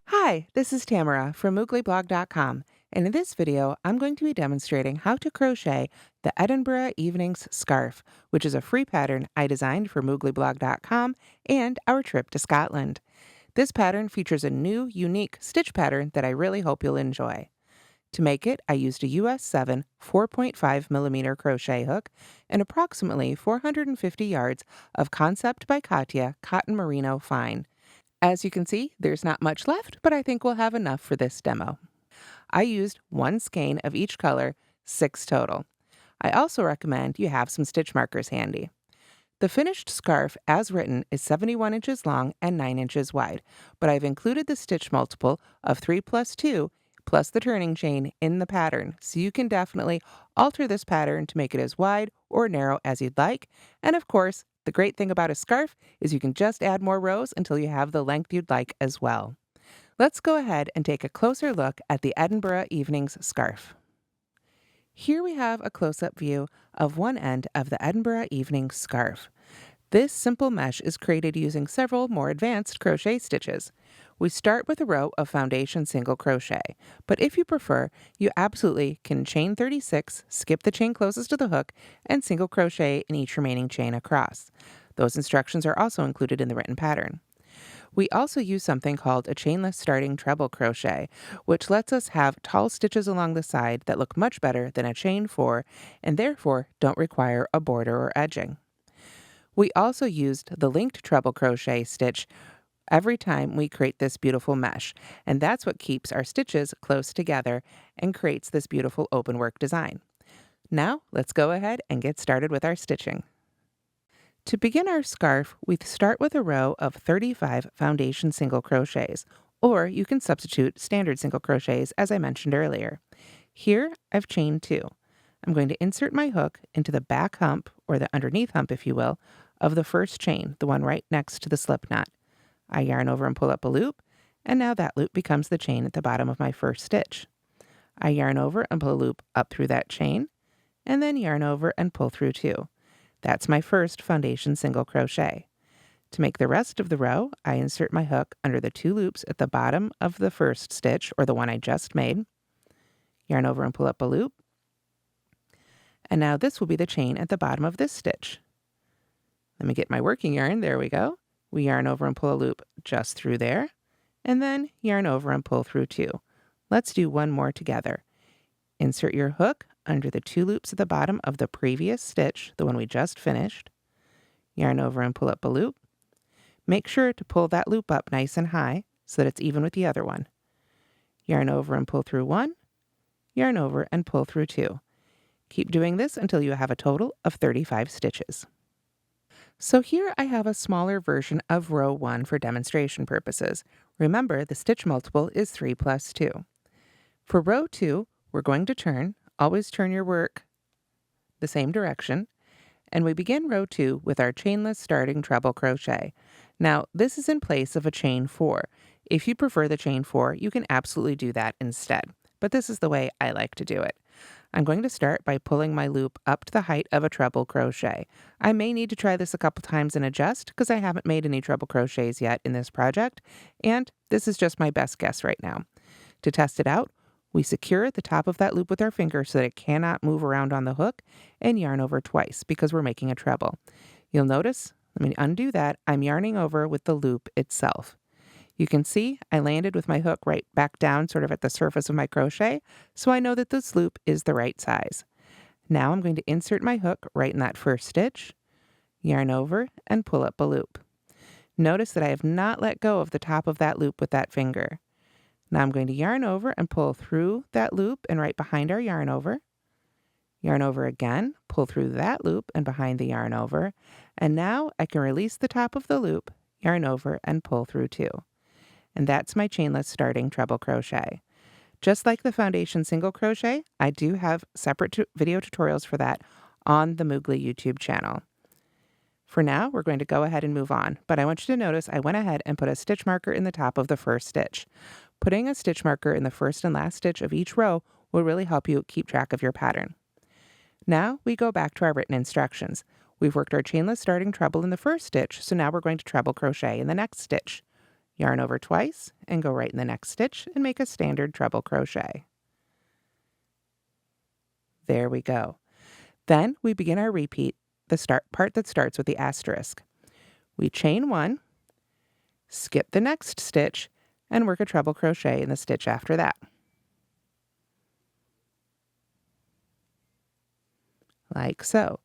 Hi, this is Tamara from mooglyblog.com, and in this video, I'm going to be demonstrating how to crochet the Edinburgh Evenings Scarf, which is a free pattern I designed for mooglyblog.com and our trip to Scotland. This pattern features a new, unique stitch pattern that I really hope you'll enjoy. To make it, I used a US 7 4.5 millimeter crochet hook and approximately 450 yards of Concept by Katia Cotton-Merino fine. As you can see, there's not much left, but I think we'll have enough for this demo. I used one skein of each color, 6 total. I also recommend you have some stitch markers handy. The finished scarf, as written, is 71 inches long and 9 inches wide, but I've included the stitch multiple of 3 plus 2 plus the turning chain in the pattern, so you can definitely alter this pattern to make it as wide or narrow as you'd like, and of course, the great thing about a scarf is you can just add more rows until you have the length you'd like as well. Let's go ahead and take a closer look at the Edinburgh Evenings Scarf. Here we have a close-up view of one end of the Edinburgh Evenings Scarf. This simple mesh is created using several more advanced crochet stitches. We start with a row of foundation single crochet, but if you prefer, you absolutely can chain 36, skip the chain closest to the hook, and single crochet in each remaining chain across. Those instructions are also included in the written pattern. We also use something called a chainless starting treble crochet, which lets us have tall stitches along the side that look much better than a chain 4 and therefore don't require a border or edging. We also used the linked treble crochet stitch every time we create this beautiful mesh, and that's what keeps our stitches close together and creates this beautiful open work design. Now, let's go ahead and get started with our stitching. To begin our scarf, we start with a row of 35 foundation single crochets, or you can substitute standard single crochets as I mentioned earlier. Here, I've chained 2. I'm going to insert my hook into the back hump, or the underneath hump if you will, of the first chain, the one right next to the slip knot. I yarn over and pull up a loop, and now that loop becomes the chain at the bottom of my first stitch. I yarn over and pull a loop up through that chain, and then yarn over and pull through 2. That's my first foundation single crochet. To make the rest of the row, I insert my hook under the 2 loops at the bottom of the first stitch, or the one I just made, yarn over and pull up a loop, and now this will be the chain at the bottom of this stitch. Let me get my working yarn, there we go. We yarn over and pull a loop just through there, and then yarn over and pull through 2. Let's do one more together. Insert your hook under the 2 loops at the bottom of the previous stitch, the one we just finished. Yarn over and pull up a loop. Make sure to pull that loop up nice and high so that it's even with the other one. Yarn over and pull through 1. Yarn over and pull through 2. Keep doing this until you have a total of 35 stitches. So here I have a smaller version of row 1 for demonstration purposes. Remember, the stitch multiple is 3 plus 2. For row 2, we're going to turn. Always turn your work the same direction. And we begin row 2 with our chainless starting treble crochet. Now, this is in place of a chain 4. If you prefer the chain 4, you can absolutely do that instead. But this is the way I like to do it. I'm going to start by pulling my loop up to the height of a treble crochet. I may need to try this a couple times and adjust because I haven't made any treble crochets yet in this project, and this is just my best guess right now. To test it out, we secure the top of that loop with our finger so that it cannot move around on the hook and yarn over twice because we're making a treble. You'll notice, let me undo that, I'm yarning over with the loop itself. You can see I landed with my hook right back down sort of at the surface of my crochet, so I know that this loop is the right size. Now I'm going to insert my hook right in that first stitch, yarn over, and pull up a loop. Notice that I have not let go of the top of that loop with that finger. Now I'm going to yarn over and pull through that loop and right behind our yarn over again, pull through that loop and behind the yarn over, and now I can release the top of the loop, yarn over, and pull through 2. And that's my chainless starting treble crochet. Just like the foundation single crochet, I do have separate video tutorials for that on the Moogly YouTube channel. For now, we're going to go ahead and move on, but I want you to notice I went ahead and put a stitch marker in the top of the first stitch. Putting a stitch marker in the first and last stitch of each row will really help you keep track of your pattern. Now we go back to our written instructions. We've worked our chainless starting treble in the first stitch, so now we're going to treble crochet in the next stitch. Yarn over twice and go right in the next stitch and make a standard treble crochet. There we go. Then we begin our repeat, the part that starts with the asterisk. We chain one, skip the next stitch, and work a treble crochet in the stitch after that. Like so.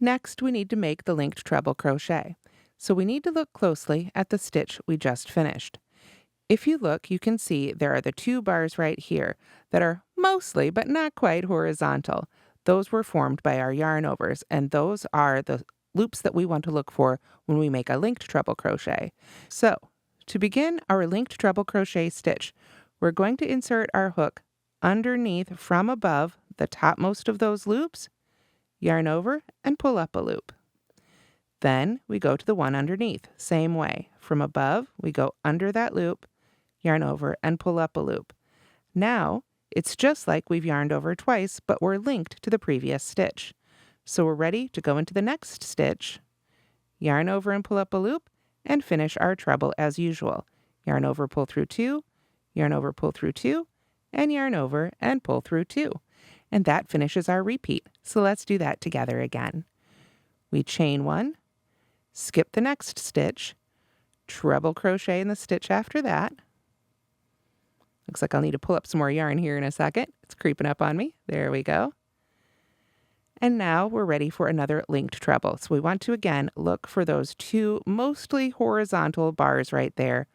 Next, we need to make the linked treble crochet. So we need to look closely at the stitch we just finished. If you look, you can see there are the two bars right here that are mostly, but not quite, horizontal. Those were formed by our yarn overs, and those are the loops that we want to look for when we make a linked treble crochet. So, to begin our linked treble crochet stitch, we're going to insert our hook underneath from above the topmost of those loops, yarn over, and pull up a loop. Then we go to the one underneath, same way. From above, we go under that loop, yarn over, and pull up a loop. Now, it's just like we've yarned over twice, but we're linked to the previous stitch. So we're ready to go into the next stitch, yarn over and pull up a loop, and finish our treble as usual. Yarn over, pull through two, yarn over, pull through two, and yarn over and pull through two. And that finishes our repeat. So let's do that together again. We chain one, skip the next stitch, treble crochet in the stitch after that. Looks like I'll need to pull up some more yarn here in a second. It's creeping up on me. There we go. And now we're ready for another linked treble. So we want to again look for those two mostly horizontal bars right there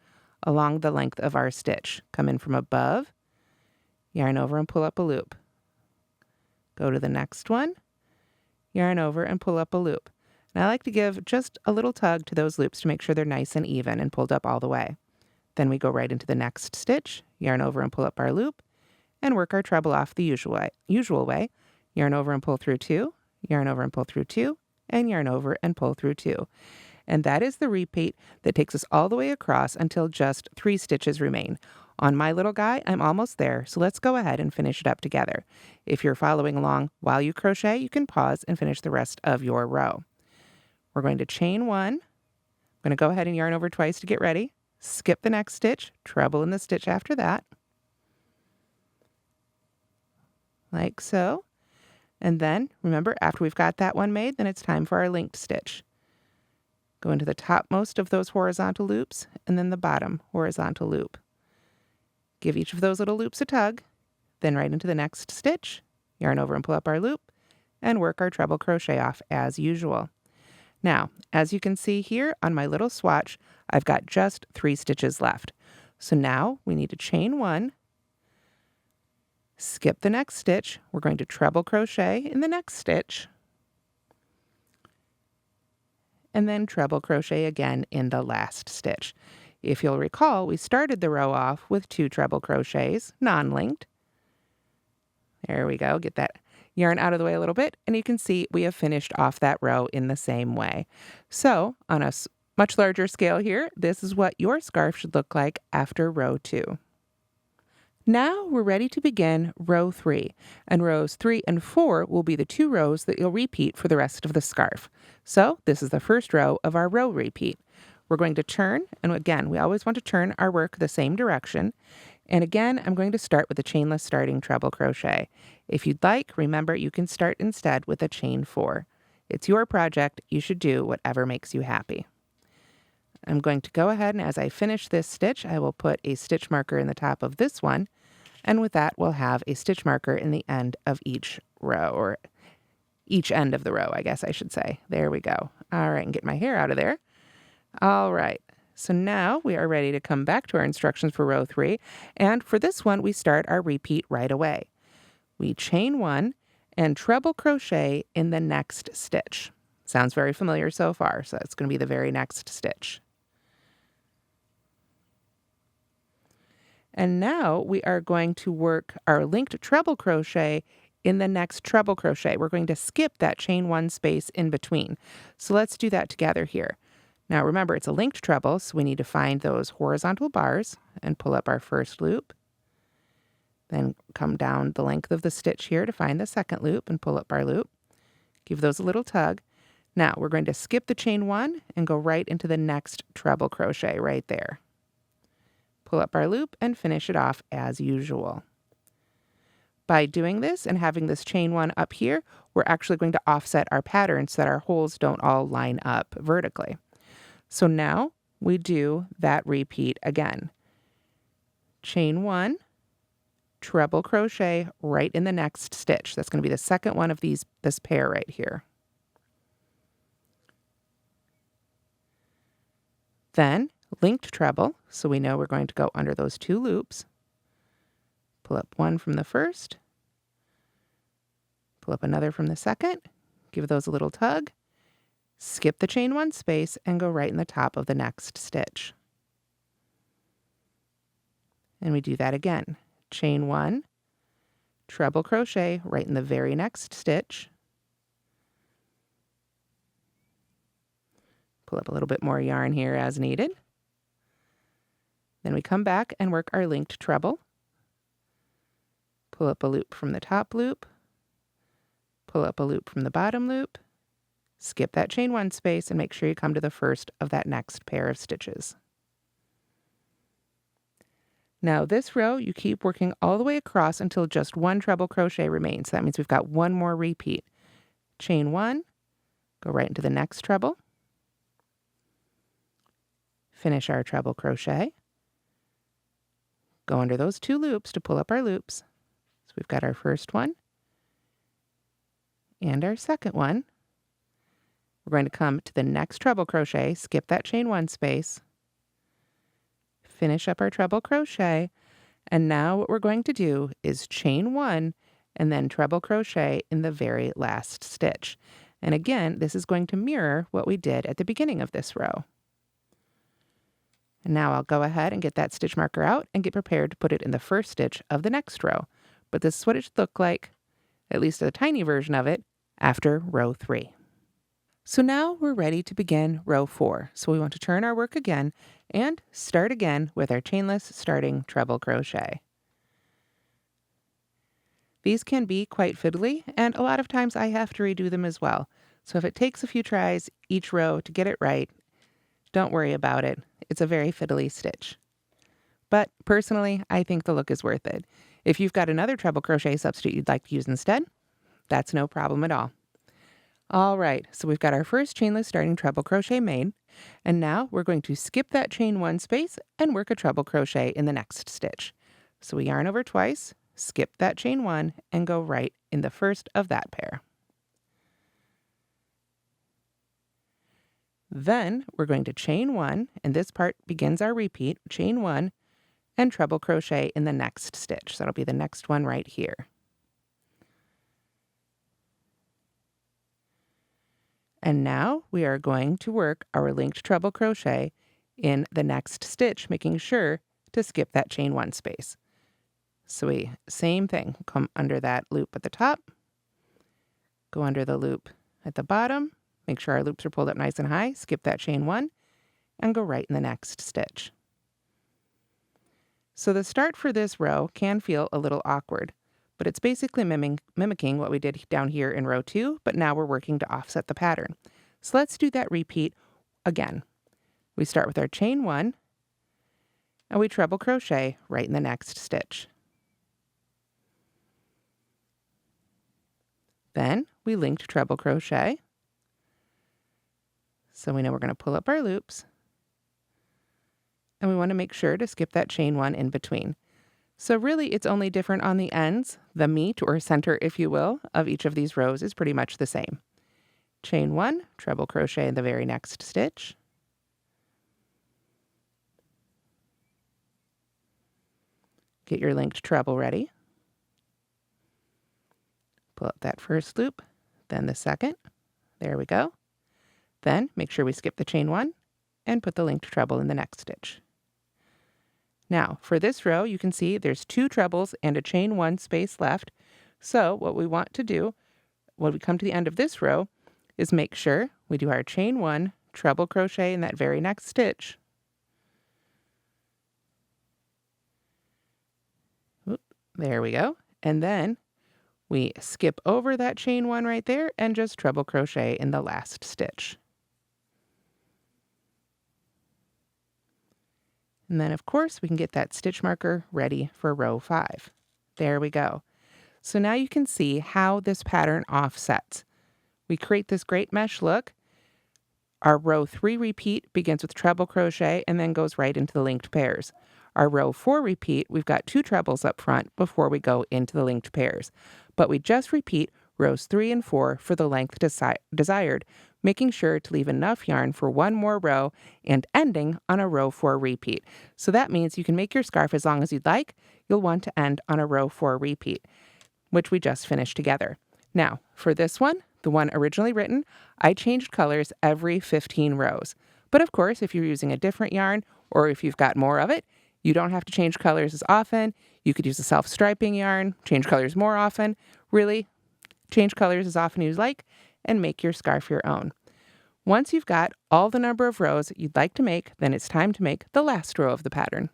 along the length of our stitch. Come in from above, yarn over and pull up a loop. Go to the next one, yarn over and pull up a loop. And I like to give just a little tug to those loops to make sure they're nice and even and pulled up all the way. Then we go right into the next stitch, yarn over and pull up our loop, and work our treble off the usual way. Yarn over and pull through two, yarn over and pull through two, and yarn over and pull through two. And that is the repeat that takes us all the way across until just 3 stitches remain. On my little guy, I'm almost there, so let's go ahead and finish it up together. If you're following along while you crochet, you can pause and finish the rest of your row. We're going to chain one. I'm going to go ahead and yarn over twice to get ready. Skip the next stitch, treble in the stitch after that. Like so. And then, remember, after we've got that one made, then it's time for our linked stitch. Go into the topmost of those horizontal loops, and then the bottom horizontal loop. Give each of those little loops a tug, then right into the next stitch, yarn over and pull up our loop, and work our treble crochet off as usual. Now, as you can see here on my little swatch, I've got just 3 stitches left. So now we need to chain one, skip the next stitch. We're going to treble crochet in the next stitch, and then treble crochet again in the last stitch. If you'll recall, we started the row off with 2 treble crochets, non-linked. There we go. Get that yarn out of the way a little bit, and you can see we have finished off that row in the same way. So on a much larger scale here, this is what your scarf should look like after row 2. Now we're ready to begin row 3, and rows 3 and 4 will be the 2 rows that you'll repeat for the rest of the scarf. So this is the first row of our row repeat. We're going to turn, and again, we always want to turn our work the same direction. And again, I'm going to start with a chainless starting treble crochet. If you'd like, remember you can start instead with a chain 4. It's your project. You should do whatever makes you happy. I'm going to go ahead, and as I finish this stitch, I will put a stitch marker in the top of this one. And with that, we'll have a stitch marker in the end of each row, or each end of the row, I guess I should say. There we go. All right, and get my hair out of there. All right, so now we are ready to come back to our instructions for row 3. And for this one, we start our repeat right away. We chain one and treble crochet in the next stitch. Sounds very familiar so far, so that's going to be the very next stitch. And now we are going to work our linked treble crochet in the next treble crochet. We're going to skip that chain 1 space in between. So let's do that together here. Now remember, it's a linked treble, so we need to find those horizontal bars and pull up our first loop. Then come down the length of the stitch here to find the second loop and pull up our loop. Give those a little tug. Now we're going to skip the chain 1 and go right into the next treble crochet right there. Pull up our loop and finish it off as usual. By doing this and having this chain 1 up here, we're actually going to offset our pattern so that our holes don't all line up vertically. So now we do that repeat again. Chain 1, treble crochet right in the next stitch. That's going to be the second one of this pair right here. Then linked treble, so we know we're going to go under those 2 loops. Pull up one from the first, pull up another from the second, give those a little tug, skip the chain 1 space, and go right in the top of the next stitch. And we do that again. Chain 1, treble crochet right in the very next stitch. Pull up a little bit more yarn here as needed. Then we come back and work our linked treble. Pull up a loop from the top loop, pull up a loop from the bottom loop, skip that chain 1 space, and make sure you come to the first of that next pair of stitches. Now this row, you keep working all the way across until just 1 treble crochet remains. That means we've got 1 more repeat. Chain 1, go right into the next treble, finish our treble crochet, go under those 2 loops to pull up our loops. So we've got our first one and our second one. We're going to come to the next treble crochet, skip that chain 1 space, finish up our treble crochet, and now what we're going to do is chain 1 and then treble crochet in the very last stitch. And again, this is going to mirror what we did at the beginning of this row. And now I'll go ahead and get that stitch marker out and get prepared to put it in the first stitch of the next row. But this is what it should look like, at least a tiny version of it, after row 3. So now we're ready to begin row 4. So we want to turn our work again and start again with our chainless starting treble crochet. These can be quite fiddly, and a lot of times I have to redo them as well. So if it takes a few tries each row to get it right, don't worry about it. It's a very fiddly stitch. But personally, I think the look is worth it. If you've got another treble crochet substitute you'd like to use instead, that's no problem at all. All right, so we've got our first chainless starting treble crochet made, and now we're going to skip that chain 1 space and work a treble crochet in the next stitch. So we yarn over twice, skip that chain 1, and go right in the first of that pair. Then we're going to chain 1, and this part begins our repeat, chain 1, and treble crochet in the next stitch. So that'll be the next one right here. And now we are going to work our linked treble crochet in the next stitch, making sure to skip that chain 1 space. So same thing, come under that loop at the top, go under the loop at the bottom, make sure our loops are pulled up nice and high, skip that chain 1, and go right in the next stitch. So the start for this row can feel a little awkward, but it's basically mimicking what we did down here in row 2, but now we're working to offset the pattern. So let's do that repeat again. We start with our chain 1, and we treble crochet right in the next stitch. Then we linked treble crochet. So we know we're going to pull up our loops, and we want to make sure to skip that chain 1 in between. So really it's only different on the ends. The meat, or center if you will, of each of these rows is pretty much the same. Chain 1, treble crochet in the very next stitch. Get your linked treble ready. Pull up that first loop, then the second. There we go. Then make sure we skip the chain 1 and put the linked treble in the next stitch. Now, for this row, you can see there's 2 trebles and a chain 1 space left. So what we want to do when we come to the end of this row is make sure we do our chain 1, treble crochet in that very next stitch. Oop, there we go. And then We skip over that chain 1 right there and just treble crochet in the last stitch. And then, of course, we can get that stitch marker ready for row 5. There we go. So now you can see how this pattern offsets. We create this great mesh look. Our row 3 repeat begins with treble crochet and then goes right into the linked pairs. Our row 4 repeat, we've got 2 trebles up front before we go into the linked pairs. But we just repeat rows 3 and 4 for the length desired, making sure to leave enough yarn for one more row and ending on a row 4 repeat. So that means you can make your scarf as long as you'd like. You'll want to end on a row 4 repeat, which we just finished together. Now, for this one, the one originally written, I changed colors every 15 rows. But of course, if you're using a different yarn or if you've got more of it, you don't have to change colors as often. You could use a self-striping yarn, change colors more often. Really, change colors as often as you like and make your scarf your own. Once you've got all the number of rows you'd like to make, then it's time to make the last row of the pattern.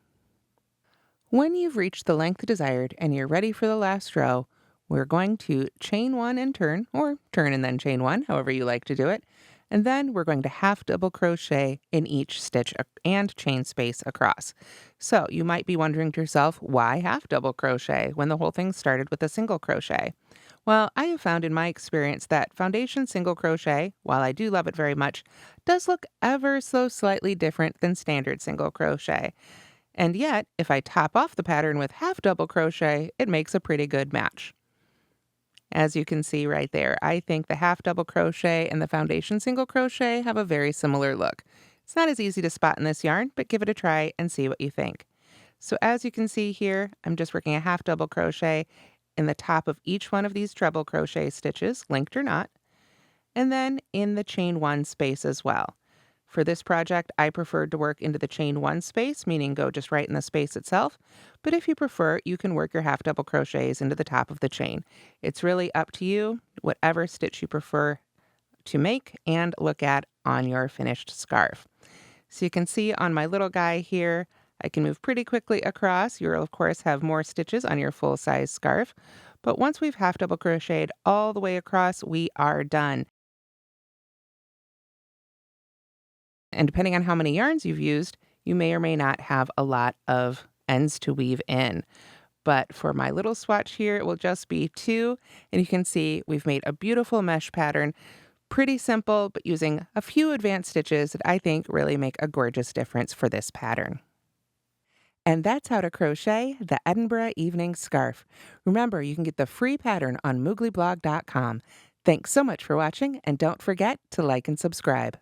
When you've reached the length desired and you're ready for the last row, we're going to chain 1 and turn, or turn and then chain 1, however you like to do it. And then we're going to half double crochet in each stitch and chain space across. So you might be wondering to yourself, why half double crochet when the whole thing started with a single crochet? Well, I have found in my experience that foundation single crochet, while I do love it very much, does look ever so slightly different than standard single crochet. And yet, if I top off the pattern with half double crochet, it makes a pretty good match. As you can see right there, I think the half double crochet and the foundation single crochet have a very similar look. It's not as easy to spot in this yarn, but give it a try and see what you think. So as you can see here, I'm just working a half double crochet in the top of each one of these treble crochet stitches, linked or not, and then in the chain 1 space as well. For this project, I preferred to work into the chain 1 space, meaning go just right in the space itself. But if you prefer, you can work your half double crochets into the top of the chain. It's really up to you, whatever stitch you prefer to make and look at on your finished scarf. So you can see on my little guy here, I can move pretty quickly across. You'll of course have more stitches on your full size scarf. But once we've half double crocheted all the way across, we are done. And depending on how many yarns you've used, you may or may not have a lot of ends to weave in. But for my little swatch here, it will just be 2. And you can see we've made a beautiful mesh pattern. Pretty simple, but using a few advanced stitches that I think really make a gorgeous difference for this pattern. And that's how to crochet the Edinburgh Evenings Scarf. Remember, you can get the free pattern on mooglyblog.com. Thanks so much for watching, and don't forget to like and subscribe.